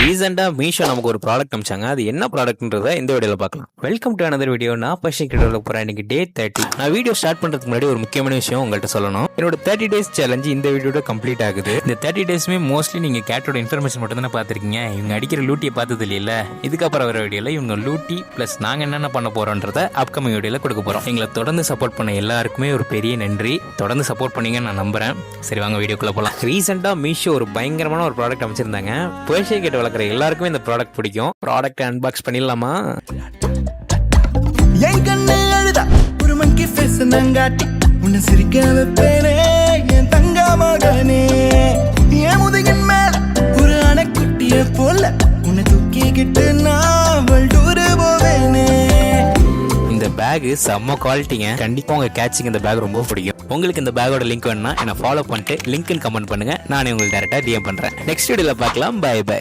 ரீசெண்டா மீஷோ நமக்கு ஒரு ப்ராடக்ட் அமிச்சாங்க. அது என்ன ப்ராடக்ட்ன்றத இந்த வீடியோல பார்க்கலாம். Welcome to another video. நான் பர்ஷியன் கிட்ட போறேன். இன்னைக்கு டே 30. நான் வீடியோ ஸ்டார்ட் பண்றதுக்கு முன்னாடி ஒரு முக்கியமான விஷயம் உங்கள்கிட்ட சொல்லணும். என்னோட 30 days சேலஞ்ச் இந்த வீடியோட கம்ப்ளீட் ஆகுது. இந்த 30 daysமே மோஸ்ட்லி நீங்க கேட்டோட இன்ஃபர்மேஷன் மட்டும் தானே பார்த்திருக்கீங்க. இவங்க அடிக்கிற லூட்டியை பார்த்தது இல்ல. இதுக்கப்புறம் வர வீடியோல இவங்க லூட்டி பிளஸ் நாங்க என்னென்ன பண்ண போறோம்ன்றத அப்கமிங் வீடியோல கொடுக்க போறோம். எங்களை தொடர்ந்து சப்போர்ட் பண்ண எல்லாருக்குமே ஒரு பெரிய நன்றி. தொடர்ந்து சப்போர்ட் பண்ணீங்கன்னு நான் நம்புறேன். சரி வாங்க வீடியோக்குள்ள போலாம். ரீசெண்டா மீஷோ ஒரு பயங்கரமான ஒரு ப்ராடக்ட் அமைச்சிருந்தாங்க. பர்ஷியன் கேட் வளர்க்குற எல்லாருக்குமே இந்த ப்ராடக்ட் பிடிக்கும். ப்ராடக்ட் அன்பாக்ஸ் பண்ணிடலாமா? என் கண்ணு அழுதா ஒரு மங்கி ஃபேஸ் நங்காட்டி உன்னை சிரிக்க வைப்பேனே என் தங்க மகனே. என் முதுகின் மேல ஒரு அணைக்குட்டிய போல உன்னை தூக்கிக்கிட்டு நான் டூர் போவேனே. இந்த பேக் செம்ம குவாலிட்டிங்க. கண்டிப்பா உங்க கேட்சிங் இந்த பேக் ரொம்ப பிடிக்கும். உங்களுக்கு இந்த பேக்கோட லிங்க் வேணும்னா என்ன ஃபாலோ பண்ணிட்டு லிங்க் கமெண்ட் பண்ணுங்க. நானே உங்களுக்கு டைரக்டா டிஎம் பண்றேன். நெக்ஸ்ட் வீடியோல பார்க்கலாம். Bye by.